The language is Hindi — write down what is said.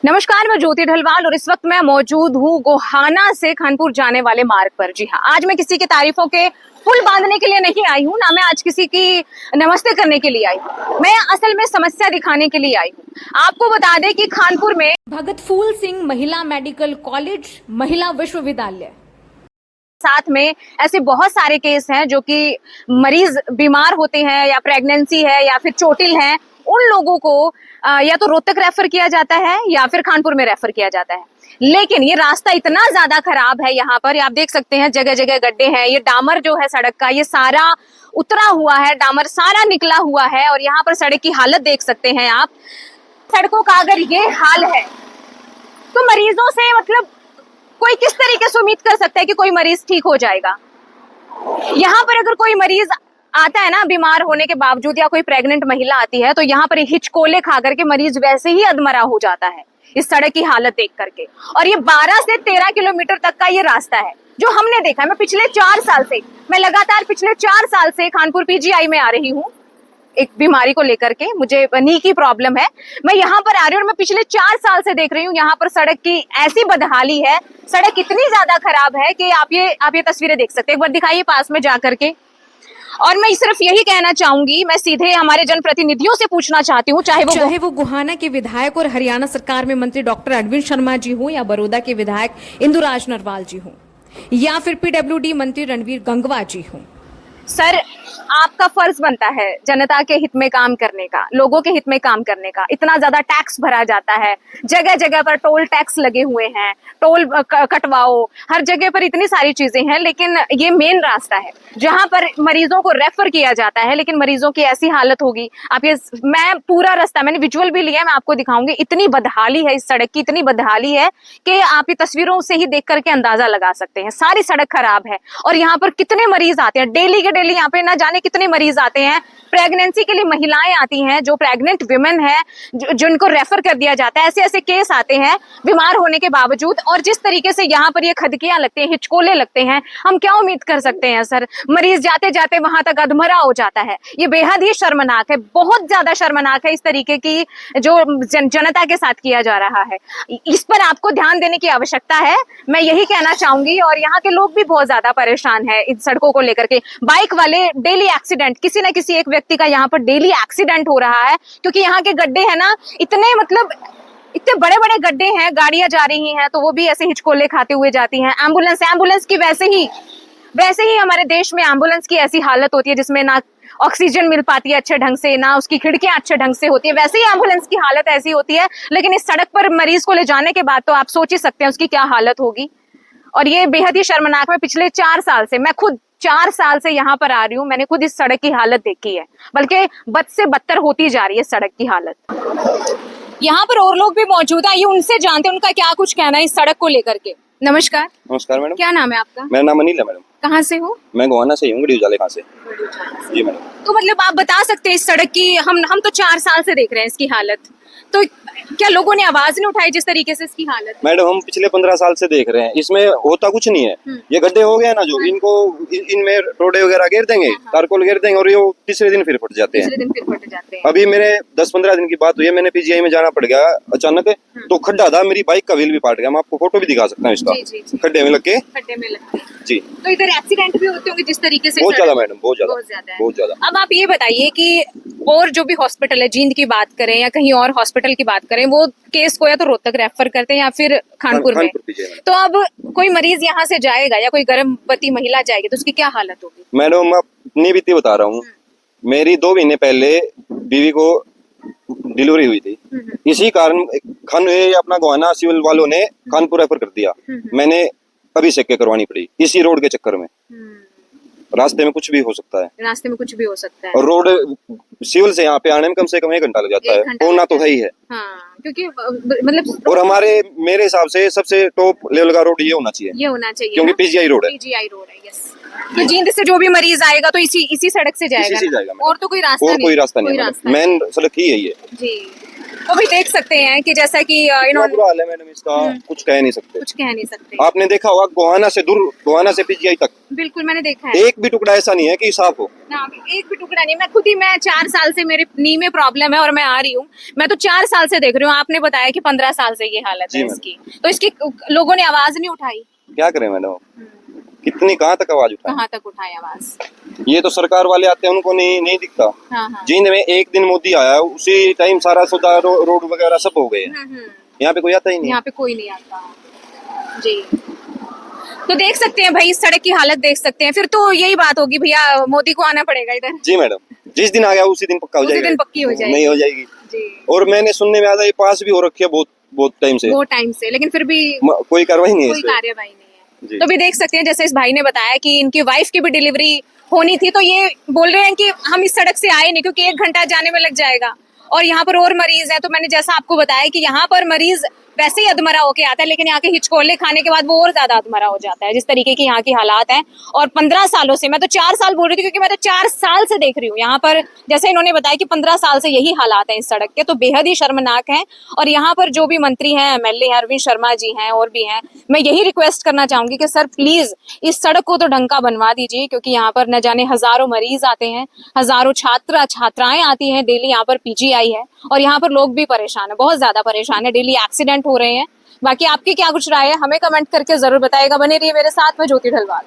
नमस्कार, मैं ज्योति ढलवाल और इस वक्त मैं मौजूद हूँ गोहाना से खानपुर जाने वाले मार्ग पर। जी हाँ, आज मैं किसी की तारीफों के पुल बांधने के लिए नहीं आई हूँ, ना मैं आज किसी की नमस्ते करने के लिए आई हूँ। मैं असल में समस्या दिखाने के लिए आई हूँ। आपको बता दें कि खानपुर में भगत फूल सिंह महिला मेडिकल कॉलेज महिला विश्वविद्यालय साथ में ऐसे बहुत सारे केस हैं जो कि मरीज बीमार होते हैं या प्रेगनेंसी है या फिर चोटिल है, उन लोगों को या तो रोहतक रेफर किया जाता है या फिर खानपुर में रेफर किया जाता है। लेकिन ये रास्ता इतना ज्यादा खराब है, यहाँ पर आप देख सकते हैं जगह जगह गड्ढे हैं। ये डामर जो है सड़क का, ये सारा उतरा हुआ है, डामर सारा निकला हुआ है और यहाँ पर सड़क की हालत देख सकते हैं आप। सड़कों का अगर ये हाल है तो मरीजों से मतलब कोई किस तरीके से उम्मीद कर सकता है कि कोई मरीज ठीक हो जाएगा। यहाँ पर अगर कोई मरीज आता है ना बीमार होने के बावजूद, या कोई प्रेग्नेंट महिला आती है, तो यहाँ पर हिचकोले खा करके मरीज वैसे ही अधमरा हो जाता है इस सड़क की हालत देख करके। और ये 12 से 13 किलोमीटर तक का ये रास्ता है जो हमने देखा है। मैं पिछले 4 साल से, मैं लगातार पिछले 4 साल से खानपुर पीजीआई में आ रही हूँ एक बीमारी को लेकर के। मुझे नी की प्रॉब्लम है, मैं यहाँ पर आ रही हूँ और मैं पिछले 4 साल से देख रही हूँ यहाँ पर सड़क की ऐसी बदहाली है। सड़क इतनी ज्यादा खराब है कि आप ये तस्वीरें देख सकते हैं। एक बार दिखाइए पास में जा करके। और मैं सिर्फ यही कहना चाहूंगी, मैं सीधे हमारे जनप्रतिनिधियों से पूछना चाहती हूँ, चाहे वो गोहाना के विधायक और हरियाणा सरकार में मंत्री डॉक्टर अरविंद शर्मा जी हो, या बड़ौदा के विधायक इंदुराज नरवाल जी हो, या फिर पीडब्ल्यूडी मंत्री रणवीर गंगवा जी हो। सर, आपका फर्ज बनता है जनता के हित में काम करने का, लोगों के हित में काम करने का। इतना ज्यादा टैक्स भरा जाता है, जगह जगह पर टोल टैक्स लगे हुए हैं, टोल कटवाओ, हर जगह पर इतनी सारी चीजें हैं। लेकिन ये मेन रास्ता है जहां पर मरीजों को रेफर किया जाता है, लेकिन मरीजों की ऐसी हालत होगी। आप ये, मैं पूरा रास्ता, मैंने विजुअल भी लिया है, मैं आपको दिखाऊंगी। इतनी बदहाली है इस सड़क की, इतनी बदहाली है कि आप ये तस्वीरों से ही देख करके अंदाजा लगा सकते हैं। सारी सड़क खराब है और यहाँ पर कितने मरीज आते हैं डेली के डेली। यहाँ पे ना जाने कितने मरीज आते हैं। प्रेगनेंसी के लिए महिलाएं आती हैं, जो प्रेग्नेंट विमेन है, जिनको रेफर कर दिया जाता है। ऐसे ऐसे केस आते हैं बीमार होने के बावजूद। और जिस तरीके से यहाँ पर ये खदकियां लगते हैं, हिचकोले लगते हैं, हम क्या उम्मीद कर सकते हैं सर? मरीज जाते जाते वहां तक अधमरा हो जाता है। ये बेहद ही शर्मनाक है, बहुत ज्यादा शर्मनाक है इस तरीके की जो जनता के साथ किया जा रहा है। इस पर आपको ध्यान देने की आवश्यकता है, मैं यही कहना चाहूंगी। और यहाँ के लोग भी बहुत ज्यादा परेशान है इन सड़कों को लेकर के। बाइक वाले डेली एक्सीडेंट, किसी न किसी एक व्यक्ति का यहाँ पर डेली एक्सीडेंट हो रहा है, क्योंकि यहाँ के गड्ढे हैं ना, इतने मतलब इतने बड़े बड़े गड्ढे हैं। गाड़ियां जा रही हैं तो वो भी ऐसे हिचकोले खाते हुए जाती हैं। एम्बुलेंस की वैसे ही हमारे देश में एम्बुलेंस की ऐसी हालत होती है जिसमें ना ऑक्सीजन मिल पाती है अच्छे ढंग से, ना उसकी खिड़कियां अच्छे ढंग से होती है। वैसे ही एम्बुलेंस की हालत ऐसी होती है। लेकिन इस सड़क पर मरीज को ले जाने के बाद तो आप सोच ही सकते हैं उसकी क्या हालत होगी। और ये बेहद ही शर्मनाक है। पिछले 4 साल से, मैं खुद 4 साल से यहाँ पर आ रही हूँ, मैंने खुद इस सड़क की हालत देखी है, बल्कि बद से बदतर होती जा रही है सड़क की हालत। यहाँ पर और लोग भी मौजूद हैं, ये उनसे जानते हैं उनका क्या कुछ कहना है इस सड़क को लेकर के। नमस्कार। नमस्कार मैडम। क्या नाम है आपका? मेरा नाम अनिल है मैडम। कहाँ से हो? मैं गोहाना से हूँ, गढ़ी उजाले कहाँ से। जी मैडम। तो मतलब आप बता सकते हैं इस सड़क की, हम तो 4 साल से देख रहे हैं इसकी हालत, तो क्या लोगों ने आवाज नहीं उठाई जिस तरीके से इसकी हालत है? मैडम, हम पिछले 15 साल से देख रहे हैं, इसमें होता कुछ नहीं है। ये गड्ढे हो गए ना जो, इनको इनमें रोडे वगैरह घेर देंगे, तारकोल घेर देंगे और ये तीसरे दिन फिर फट जाते हैं। अभी मेरे 10-15 दिन की बात हुई है, मैंने पीजीआई में जाना पड़ गया अचानक, तो खड्डा था, मेरी बाइक का व्हील भी पाट गया। मैं आपको फोटो भी दिखा सकता हूँ इसका, खड्डे में लग के जी। तो इधर एक्सीडेंट भी होते होंगे जिस तरीके से? बहुत ज्यादा मैडम, बहुत ज्यादा। अब आप ये बताइए कि और जो भी हॉस्पिटल है, जींद की बात करें या कहीं और हॉस्पिटल की बात करें, वो केस को या तो रोहतक रेफर करते हैं या फिर खानपुर में। तो अब कोई मरीज यहाँ से जाएगा या कोई गर्भवती महिला जाएगी तो उसकी क्या हालत होगी? मैडम, मैं अपनी बीती बता रहा हूँ। मेरी 2 महीने पहले बीवी को डिलीवरी हुई थी, इसी कारण अपना गोहाना सिविल वालों ने कानपुर रेफर कर दिया। मैंने अभी चेक करवानी पड़ी इसी रोड के चक्कर में। रास्ते में कुछ भी हो सकता है, और रोड सिविल से यहाँ पे आने में कम से कम 1 घंटा लग जाता है, होना तो है ही है। हाँ, क्योंकि मतलब और मेरे हिसाब से सबसे टॉप लेवल का रोड ये होना चाहिए, क्योंकि पीजीआई रोड है। यस। तो जींद से जो भी मरीज आएगा तो इसी सड़क से जाएगा, और तो कोई रास्ता नहीं है। मेन सड़क ही यही है जी। वो भी देख सकते हैं कि जैसा कि क्या इन्होंने बुरा हाल है मैडम इसका, कुछ कह नहीं सकते। कुछ कह नहीं सकते। आपने देखा होगा गोहाना से दूर, गोहाना से पीजीआई तक बिल्कुल मैंने देखा है एक भी टुकड़ा ऐसा नहीं है कि साफ हो। ना, एक भी टुकड़ा नहीं। मैं 4 साल से मेरे नी में प्रॉब्लम है और मैं आ रही हूँ। मैं तो 4 साल से देख रही हूँ। आपने बताया कि 15 साल से ये हालत जी है मैम। इसकी, तो इसकी लोगों ने आवाज नहीं उठाई। क्या करें मैडम, कितनी कहाँ तक आवाज उठाए। कहाँ तक उठाए आवाज? ये तो सरकार वाले आते हैं उनको नहीं दिखता। हाँ हाँ। जींद में एक दिन मोदी आया उसी टाइम सारा सुधार रोड वगैरह सब हो गए हैं। यहाँ पे कोई आता ही नहीं। यहाँ पे कोई नहीं आता जी। तो देख सकते हैं भाई, इस सड़क की हालत देख सकते हैं। फिर तो यही बात होगी भैया, मोदी को आना पड़ेगा इधर। जी मैडम, जिस दिन आ गया उसी दिन पक्का हो उसी जाएगा। दिन पक्की हो जाएगी। नहीं हो जाएगी जी। और मैंने सुनने में आया ये पास भी हो रखी है बहुत टाइम से, वो टाइम से, लेकिन फिर भी कोई कार्रवाई नहीं है कोई इस पे। कार्यवाही नहीं है। जी। तो भी देख सकते हैं, जैसे इस भाई ने बताया कि इनकी वाइफ की भी डिलीवरी होनी थी, तो ये बोल रहे हैं कि हम इस सड़क से आए नहीं क्योंकि 1 घंटा जाने में लग जाएगा और यहाँ पर और मरीज हैं। तो मैंने जैसा आपको बताया कि यहाँ पर मरीज वैसे ही अधमरा होके आता है, लेकिन यहाँ के हिचकोले खाने के बाद वो और ज्यादा अधमरा हो जाता है, जिस तरीके की यहाँ की हालात हैं। और 15 सालों से, मैं तो 4 साल बोल रही थी क्योंकि मैं तो 4 साल से देख रही हूँ यहाँ पर, जैसे इन्होंने बताया कि 15 साल से यही हालात हैं इस सड़क के, तो बेहद ही शर्मनाक है। और यहाँ पर जो भी मंत्री हैं, एमएलए हैं, अरविंद शर्मा जी हैं और भी हैं, मैं यही रिक्वेस्ट करना चाहूंगी कि सर प्लीज इस सड़क को तो ढंग का बनवा दीजिए, क्योंकि यहाँ पर न जाने हजारों मरीज आते हैं, हजारों छात्राएं आती हैं डेली। यहाँ पर पीजीआई है और यहाँ पर लोग भी परेशान है, बहुत ज्यादा परेशान है, डेली एक्सीडेंट हो रहे हैं। बाकी आपकी क्या कुछ राय है हमें कमेंट करके जरूर बताएगा। बने रहिए मेरे साथ में, ज्योति ढलवाल।